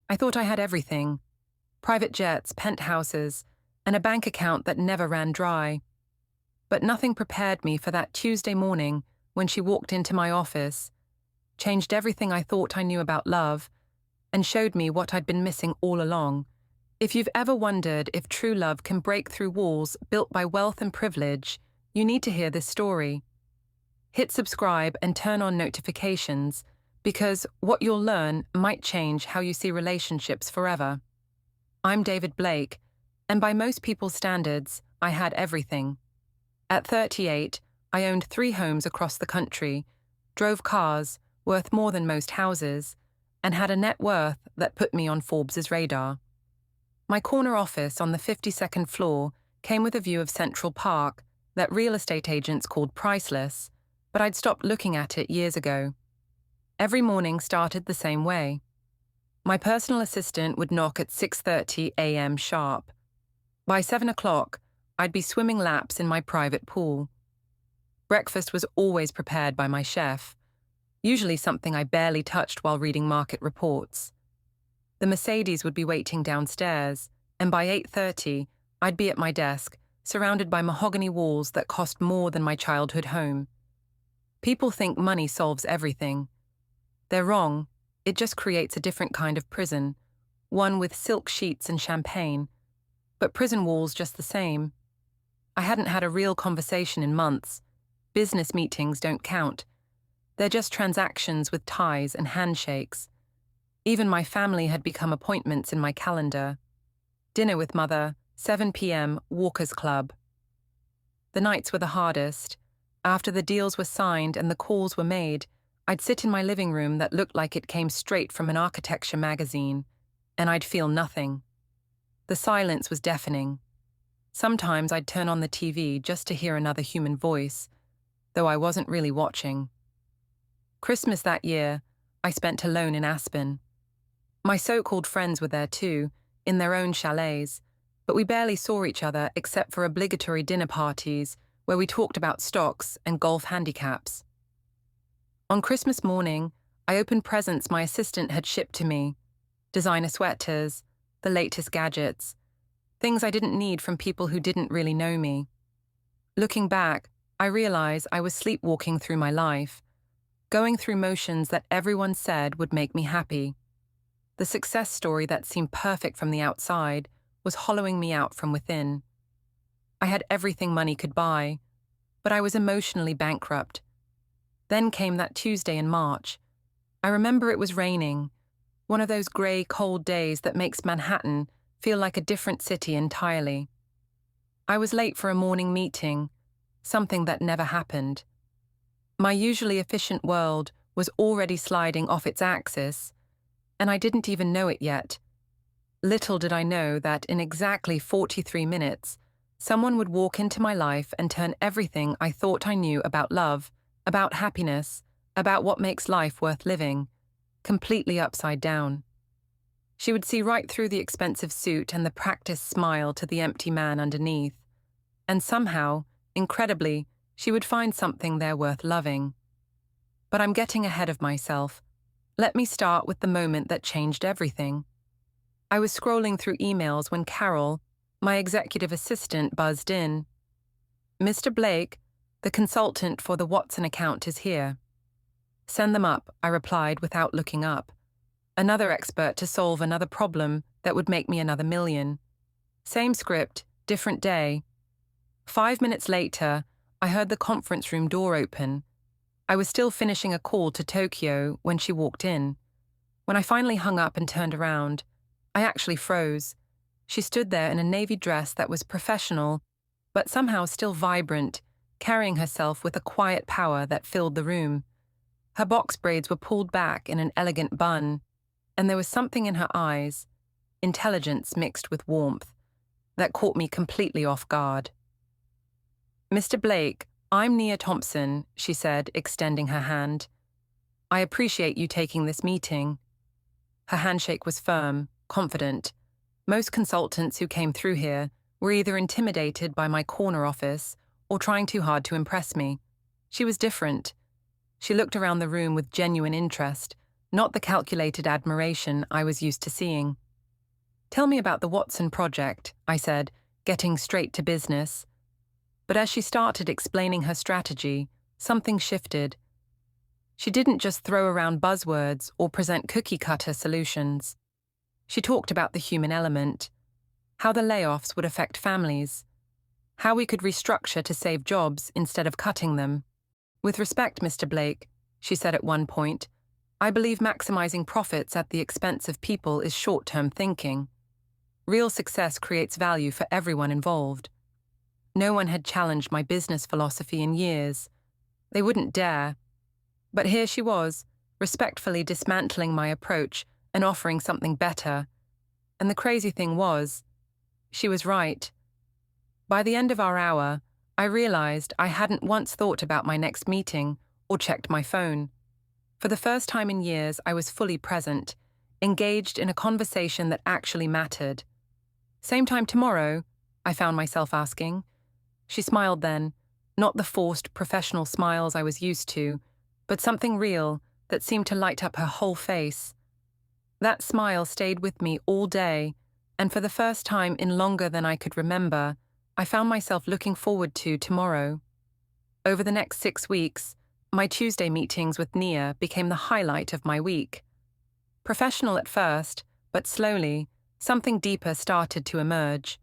I thought I had everything: private jets, penthouses, and a bank account that never ran dry. But nothing prepared me for that Tuesday morning when she walked into my office, changed everything I thought I knew about love, and showed me what I'd been missing all along. If you've ever wondered if true love can break through walls built by wealth and privilege, you need to hear this story. Hit subscribe and turn on notifications, because what you'll learn might change how you see relationships forever. I'm David Blake, and by most people's standards, I had everything. At 38, I owned 3 homes across the country, drove cars worth more than most houses, and had a net worth that put me on Forbes's radar. My corner office on the 52nd floor came with a view of Central Park that real estate agents called priceless, but I'd stopped looking at it years ago. Every morning started the same way. My personal assistant would knock at 6:30 a.m. sharp. By 7 o'clock, I'd be swimming laps in my private pool. Breakfast was always prepared by my chef, usually something I barely touched while reading market reports. The Mercedes would be waiting downstairs, and by 8:30, I'd be at my desk, surrounded by mahogany walls that cost more than my childhood home. People think money solves everything. They're wrong. It just creates a different kind of prison, one with silk sheets and champagne. But prison walls just the same. I hadn't had a real conversation in months. Business meetings don't count. They're just transactions with ties and handshakes. Even my family had become appointments in my calendar. Dinner with mother, 7 p.m., Walker's Club. The nights were the hardest. After the deals were signed and the calls were made, I'd sit in my living room that looked like it came straight from an architecture magazine, and I'd feel nothing. The silence was deafening. Sometimes I'd turn on the TV just to hear another human voice, though I wasn't really watching. Christmas that year, I spent alone in Aspen. My so-called friends were there too, in their own chalets, but we barely saw each other except for obligatory dinner parties where we talked about stocks and golf handicaps. On Christmas morning, I opened presents my assistant had shipped to me: designer sweaters, the latest gadgets, things I didn't need from people who didn't really know me. Looking back, I realize I was sleepwalking through my life, going through motions that everyone said would make me happy. The success story that seemed perfect from the outside was hollowing me out from within. I had everything money could buy, but I was emotionally bankrupt. Then came that Tuesday in March. I remember it was raining, one of those grey, cold days that makes Manhattan feel like a different city entirely. I was late for a morning meeting, something that never happened. My usually efficient world was already sliding off its axis, and I didn't even know it yet. Little did I know that in exactly 43 minutes, someone would walk into my life and turn everything I thought I knew about love, about happiness, about what makes life worth living, completely upside down. She would see right through the expensive suit and the practiced smile to the empty man underneath, and somehow, incredibly, she would find something there worth loving. But I'm getting ahead of myself. Let me start with the moment that changed everything. I was scrolling through emails when Carol, my executive assistant, buzzed in. "Mr. Blake, the consultant for the Watson account is here." "Send them up," I replied without looking up. Another expert to solve another problem that would make me another million. Same script, different day. 5 minutes later, I heard the conference room door open. I was still finishing a call to Tokyo when she walked in. When I finally hung up and turned around, I actually froze. She stood there in a navy dress that was professional, but somehow still vibrant, carrying herself with a quiet power that filled the room. Her box braids were pulled back in an elegant bun, and there was something in her eyes, intelligence mixed with warmth, that caught me completely off guard. "Mr. Blake, I'm Nia Thompson," she said, extending her hand. "I appreciate you taking this meeting." Her handshake was firm, confident. Most consultants who came through here were either intimidated by my corner office or trying too hard to impress me. She was different. She looked around the room with genuine interest, not the calculated admiration I was used to seeing. "Tell me about the Watson project," I said, getting straight to business. But as she started explaining her strategy, something shifted. She didn't just throw around buzzwords or present cookie-cutter solutions. She talked about the human element, how the layoffs would affect families, how we could restructure to save jobs instead of cutting them. "With respect, Mr. Blake," she said at one point, "I believe maximizing profits at the expense of people is short-term thinking. Real success creates value for everyone involved." No one had challenged my business philosophy in years. They wouldn't dare. But here she was, respectfully dismantling my approach and offering something better. And the crazy thing was, she was right. By the end of our hour, I realized I hadn't once thought about my next meeting or checked my phone. For the first time in years, I was fully present, engaged in a conversation that actually mattered. "Same time tomorrow?" I found myself asking. She smiled then, not the forced professional smiles I was used to, but something real that seemed to light up her whole face. That smile stayed with me all day, and for the first time in longer than I could remember, I found myself looking forward to tomorrow. Over the next 6 weeks, my Tuesday meetings with Nia became the highlight of my week. Professional at first, but slowly, something deeper started to emerge.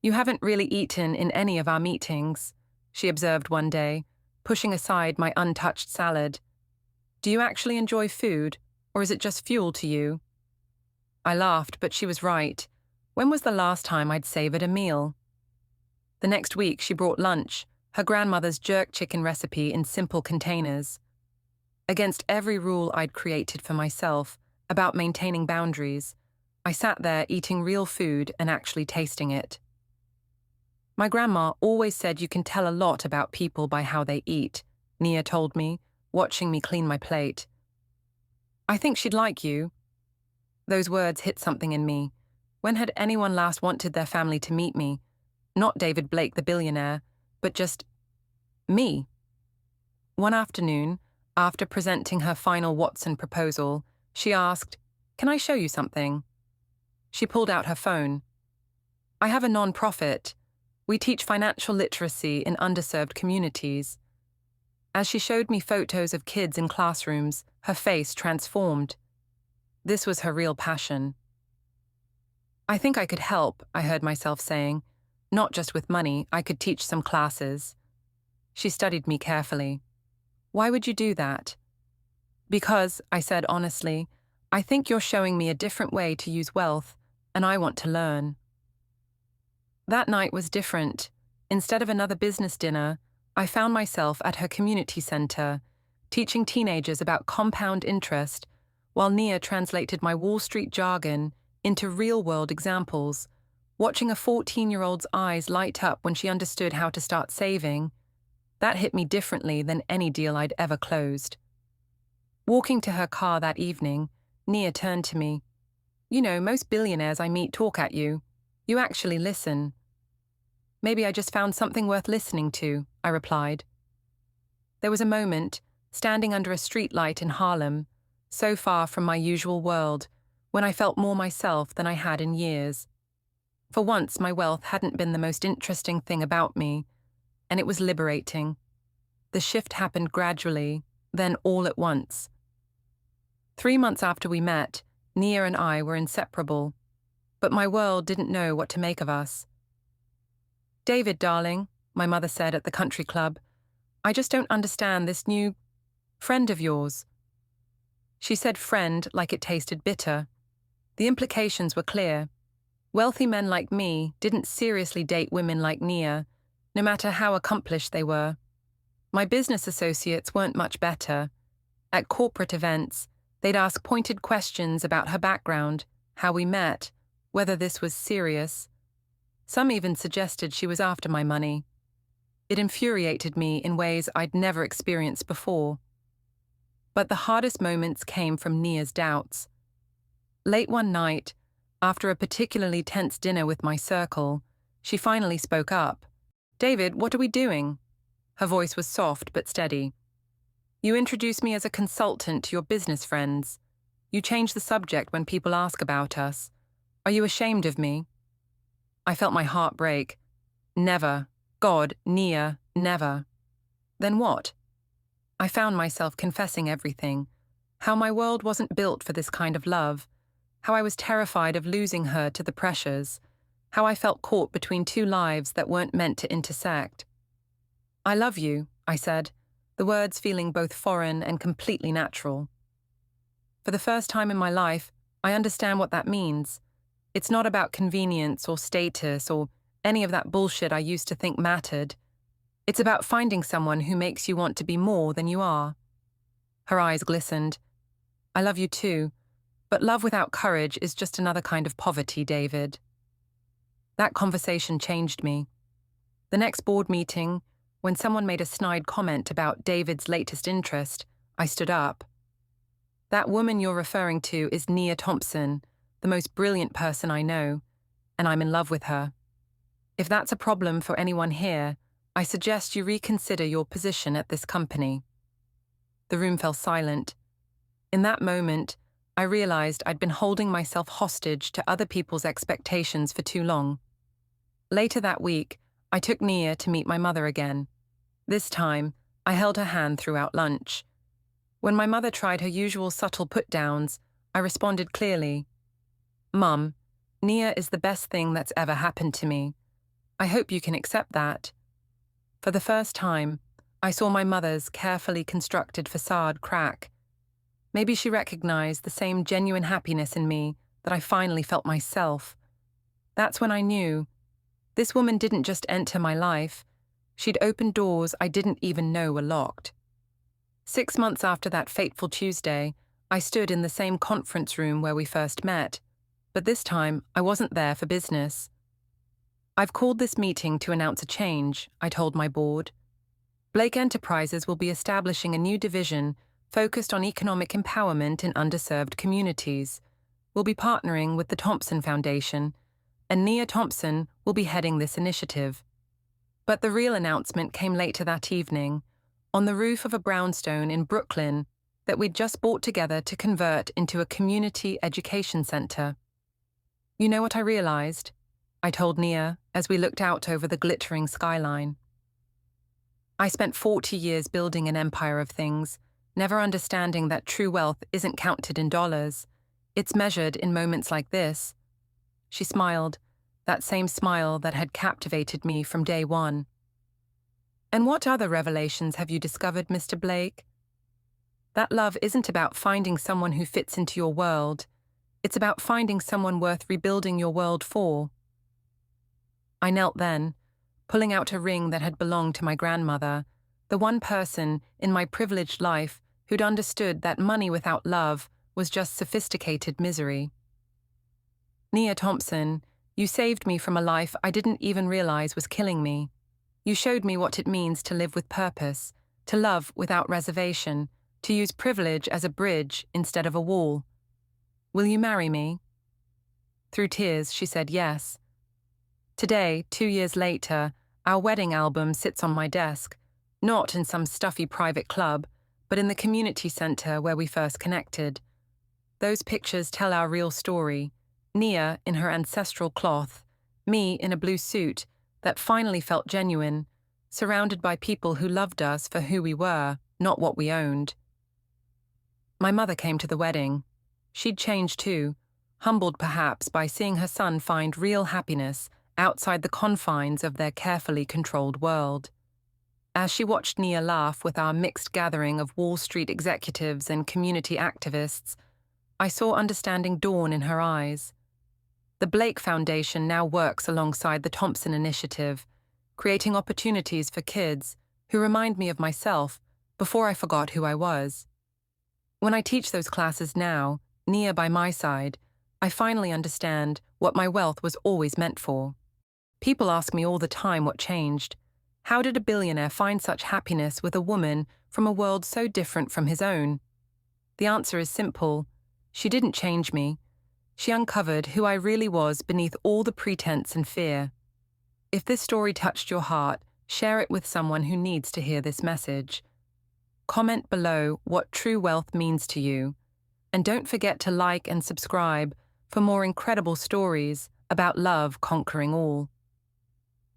"You haven't really eaten in any of our meetings," she observed one day, pushing aside my untouched salad. "Do you actually enjoy food, or is it just fuel to you?" I laughed, but she was right. When was the last time I'd savored a meal? The next week she brought lunch, her grandmother's jerk chicken recipe in simple containers. Against every rule I'd created for myself about maintaining boundaries, I sat there eating real food and actually tasting it. "My grandma always said you can tell a lot about people by how they eat," Nia told me, watching me clean my plate. "I think she'd like you." Those words hit something in me. When had anyone last wanted their family to meet me? Not David Blake, the billionaire, but just me. One afternoon, after presenting her final Watson proposal, she asked, "Can I show you something?" She pulled out her phone. "I have a non-profit. We teach financial literacy in underserved communities." As she showed me photos of kids in classrooms, her face transformed. This was her real passion. "I think I could help," I heard myself saying. "Not just with money, I could teach some classes." She studied me carefully. "Why would you do that?" "Because," I said honestly, "I think you're showing me a different way to use wealth, and I want to learn." That night was different. Instead of another business dinner, I found myself at her community center, teaching teenagers about compound interest, while Nia translated my Wall Street jargon into real-world examples, watching a 14-year-old's eyes light up when she understood how to start saving. That hit me differently than any deal I'd ever closed. Walking to her car that evening, Nia turned to me. "You know, most billionaires I meet talk at you. You actually listen." "Maybe I just found something worth listening to," I replied. There was a moment, standing under a streetlight in Harlem, so far from my usual world, when I felt more myself than I had in years. For once, my wealth hadn't been the most interesting thing about me, and it was liberating. The shift happened gradually, then all at once. 3 months after we met, Nia and I were inseparable, but my world didn't know what to make of us. "David, darling," my mother said at the country club, "I just don't understand this new friend of yours." She said friend like it tasted bitter. The implications were clear. Wealthy men like me didn't seriously date women like Nia, no matter how accomplished they were. My business associates weren't much better. At corporate events, they'd ask pointed questions about her background, how we met, whether this was serious. Some even suggested she was after my money. It infuriated me in ways I'd never experienced before. But the hardest moments came from Nia's doubts. Late one night, after a particularly tense dinner with my circle, she finally spoke up. "David, what are we doing?" Her voice was soft but steady. "You introduced me as a consultant to your business friends. You change the subject when people ask about us. Are you ashamed of me? I felt my heart break. Never. God, Nia, never. Then what? I found myself confessing everything. How my world wasn't built for this kind of love. How I was terrified of losing her to the pressures. How I felt caught between two lives that weren't meant to intersect. I love you, I said, the words feeling both foreign and completely natural. For the first time in my life, I understand what that means. It's not about convenience or status or any of that bullshit I used to think mattered. It's about finding someone who makes you want to be more than you are. Her eyes glistened. I love you too, but love without courage is just another kind of poverty, David. That conversation changed me. The next board meeting, when someone made a snide comment about David's latest interest, I stood up. That woman you're referring to is Nia Thompson, the most brilliant person I know, and I'm in love with her. If that's a problem for anyone here, I suggest you reconsider your position at this company. The room fell silent. In that moment, I realized I'd been holding myself hostage to other people's expectations for too long. Later that week, I took Nia to meet my mother again. This time, I held her hand throughout lunch. When my mother tried her usual subtle put-downs, I responded clearly. Mum, Nia is the best thing that's ever happened to me. I hope you can accept that. For the first time, I saw my mother's carefully constructed facade crack. Maybe she recognized the same genuine happiness in me that I finally felt myself. That's when I knew. This woman didn't just enter my life. She'd opened doors I didn't even know were locked. 6 months after that fateful Tuesday, I stood in the same conference room where we first met, but this time I wasn't there for business. I've called this meeting to announce a change, I told my board. Blake Enterprises will be establishing a new division focused on economic empowerment in underserved communities. We'll be partnering with the Thompson Foundation, and Nia Thompson will be heading this initiative. But the real announcement came later that evening, on the roof of a brownstone in Brooklyn that we'd just bought together to convert into a community education center. You know what I realized? I told Nia as we looked out over the glittering skyline. I spent 40 years building an empire of things, never understanding that true wealth isn't counted in dollars. It's measured in moments like this. She smiled, that same smile that had captivated me from day one. And what other revelations have you discovered, Mr. Blake? That love isn't about finding someone who fits into your world. It's about finding someone worth rebuilding your world for. I knelt then, pulling out a ring that had belonged to my grandmother, the one person in my privileged life who'd understood that money without love was just sophisticated misery. Nia Thompson, you saved me from a life I didn't even realize was killing me. You showed me what it means to live with purpose, to love without reservation, to use privilege as a bridge instead of a wall. Will you marry me? Through tears, she said yes. Today, 2 years later, our wedding album sits on my desk, not in some stuffy private club, but in the community center where we first connected. Those pictures tell our real story. Nia in her ancestral cloth, me in a blue suit that finally felt genuine, surrounded by people who loved us for who we were, not what we owned. My mother came to the wedding. She'd changed too, humbled perhaps by seeing her son find real happiness outside the confines of their carefully controlled world. As she watched Nia laugh with our mixed gathering of Wall Street executives and community activists, I saw understanding dawn in her eyes. The Blake Foundation now works alongside the Thompson Initiative, creating opportunities for kids who remind me of myself before I forgot who I was. When I teach those classes now, Nia by my side, I finally understand what my wealth was always meant for. People ask me all the time what changed. How did a billionaire find such happiness with a woman from a world so different from his own? The answer is simple. She didn't change me. She uncovered who I really was beneath all the pretense and fear. If this story touched your heart, share it with someone who needs to hear this message. Comment below what true wealth means to you. And don't forget to like and subscribe for more incredible stories about love conquering all.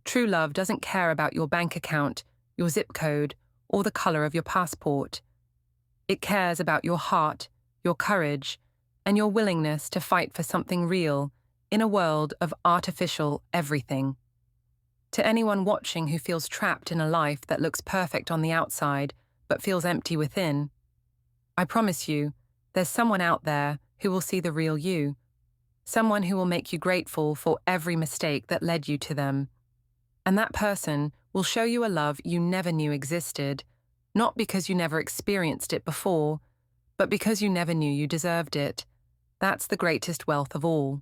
True love doesn't care about your bank account, your zip code, or the color of your passport. It cares about your heart, your courage, and your willingness to fight for something real in a world of artificial everything. To anyone watching who feels trapped in a life that looks perfect on the outside but feels empty within, I promise you, there's someone out there who will see the real you. Someone who will make you grateful for every mistake that led you to them. And that person will show you a love you never knew existed, not because you never experienced it before, but because you never knew you deserved it. That's the greatest wealth of all.